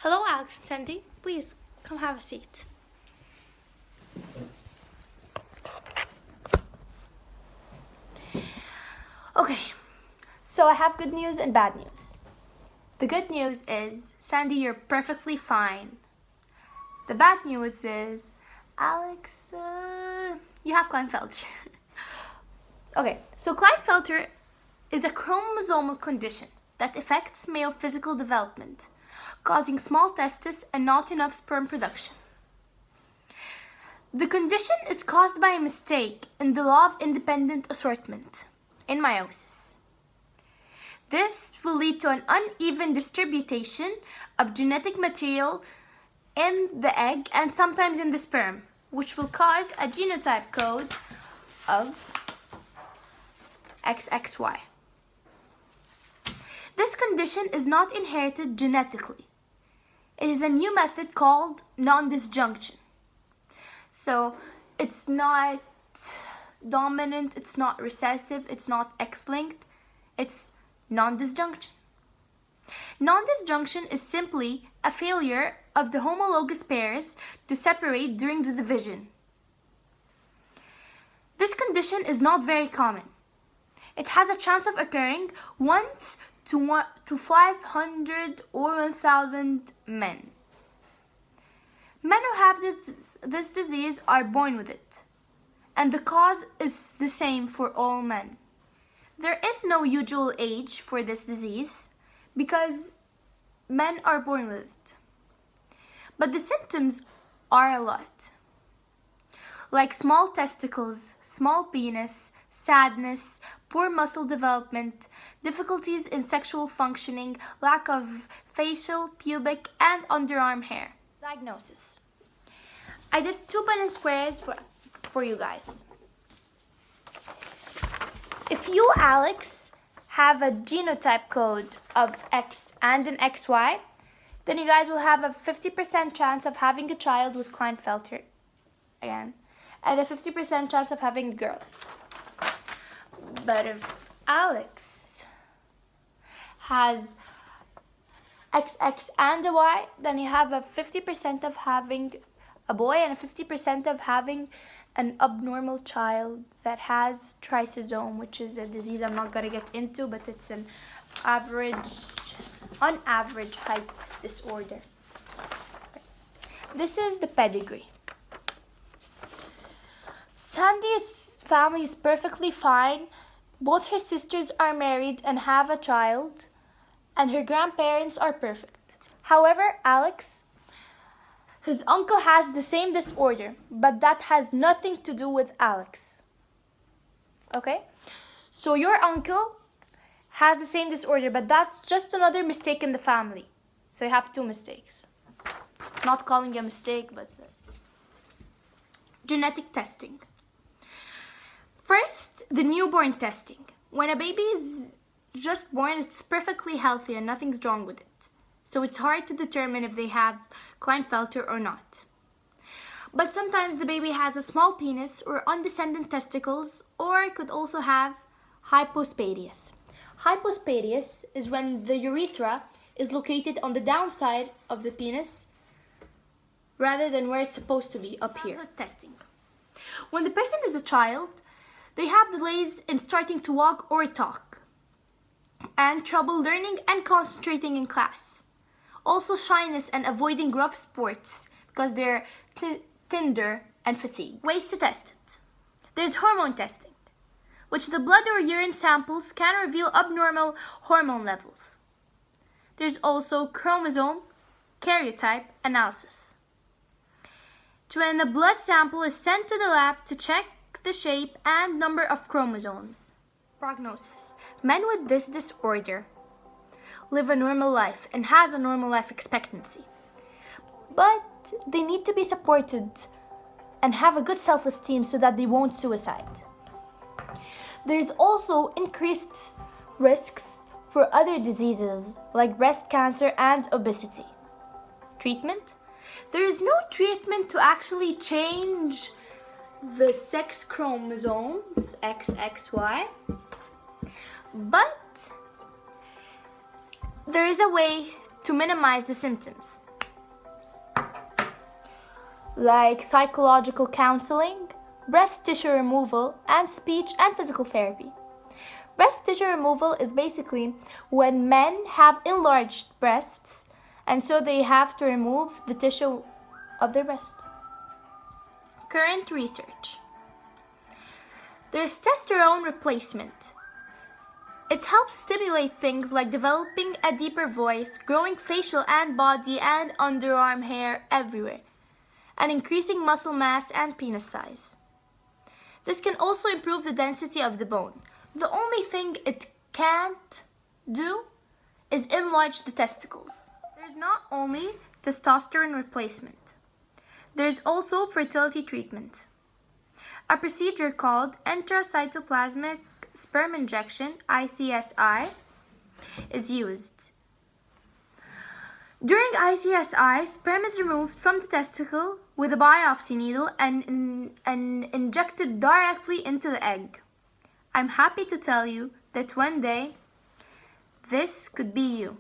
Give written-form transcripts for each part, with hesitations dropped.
Hello, Alex and Sandy. Please come have a seat. Okay, so I have good news and bad news. The good news is, Sandy, you're perfectly fine. The bad news is, Alex, you have Klinefelter. Okay, so Klinefelter is a chromosomal condition that affects male physical development, causing small testes and not enough sperm production. The condition is caused by a mistake in the law of independent assortment, in meiosis. This will lead to an uneven distribution of genetic material in the egg and sometimes in the sperm, which will cause a genotype code of XXY. This condition is not inherited genetically. It is a new method called non-disjunction. So it's not dominant, it's not recessive, it's not X-linked, it's non-disjunction. Non-disjunction is simply a failure of the homologous pairs to separate during the division. This condition is not very common. It has a chance of occurring once to 500 or 1,000 men. Men who have this disease are born with it, and the cause is the same for all men. There is no usual age for this disease because men are born with it. But the symptoms are a lot, like small testicles, small penis, sadness, poor muscle development, difficulties in sexual functioning, lack of facial, pubic, and underarm hair. Diagnosis. I did 2 Punnett squares for you guys. If you, Alex, have a genotype code of X and an XY, then you guys will have a 50% chance of having a child with Klinefelter again, and a 50% chance of having a girl. But if Alex has XX and a Y, then you have a 50% of having a boy and a 50% of having an abnormal child that has trichosome, which is a disease I'm not going to get into, but it's an average height disorder. This is the pedigree. Sandy's family is perfectly fine. Both her sisters are married and have a child, and her grandparents are perfect. However, Alex, his uncle has the same disorder, but that has nothing to do with Alex. Okay? So your uncle has the same disorder, but that's just another mistake in the family. So you have 2 mistakes. Not calling you a mistake, but genetic testing. First, the newborn testing. When a baby is just born, it's perfectly healthy and nothing's wrong with it. So it's hard to determine if they have Klinefelter or not. But sometimes the baby has a small penis or undescended testicles, or could also have hypospadias. Hypospadias is when the urethra is located on the downside of the penis rather than where it's supposed to be, up here. Testing. When the person is a child, they have delays in starting to walk or talk, and trouble learning and concentrating in class. Also shyness and avoiding rough sports because they're tender and fatigued. Ways to test it. There's hormone testing, which the blood or urine samples can reveal abnormal hormone levels. There's also chromosome karyotype analysis, when a blood sample is sent to the lab to check the shape and number of chromosomes. Prognosis. Men with this disorder live a normal life and has a normal life expectancy, but they need to be supported and have a good self-esteem so that they won't suicide. There's also increased risks for other diseases like breast cancer and obesity. Treatment. There is no treatment to actually change the sex chromosomes XXY, but there is a way to minimize the symptoms. like psychological counseling, breast tissue removal, and speech and physical therapy. Breast tissue removal is basically when men have enlarged breasts and so they have to remove the tissue of their breast. Current research. There's testosterone replacement. It helps stimulate things like developing a deeper voice, growing facial and body and underarm hair everywhere, and increasing muscle mass and penis size. This can also improve the density of the bone. The only thing it can't do is enlarge the testicles. There's not only testosterone replacement, there's also fertility treatment. A procedure called intracytoplasmic sperm injection, ICSI, is used. During ICSI, sperm is removed from the testicle with a biopsy needle and injected directly into the egg. I'm happy to tell you that one day, this could be you.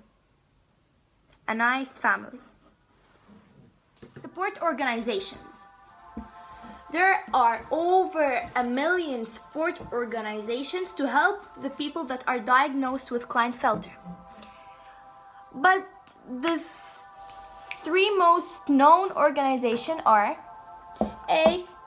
A nice family. Support organizations. There are over 1 million support organizations to help the people that are diagnosed with Klinefelter. But the three most known organizations are AAKS,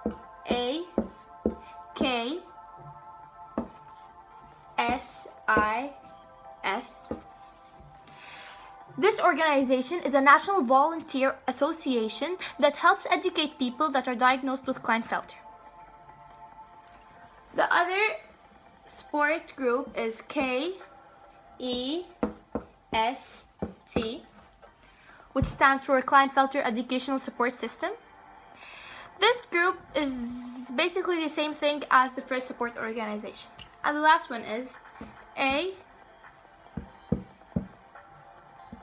This organization is a national volunteer association that helps educate people that are diagnosed with Klinefelter. The other sport group is KEST, which stands for Klinefelter Educational Support System. This group is basically the same thing as the first support organization. And the last one is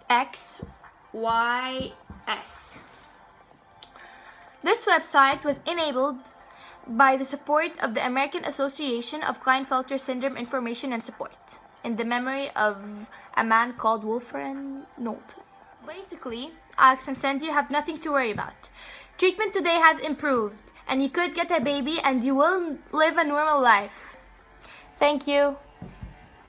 AXYS. This website was enabled by the support of the American Association of Klinefelter Syndrome Information and Support, in the memory of a man called Wolfram Knowlton. Basically, Alex and Sandy have nothing to worry about. Treatment today has improved, and you could get a baby and you will live a normal life. Thank you.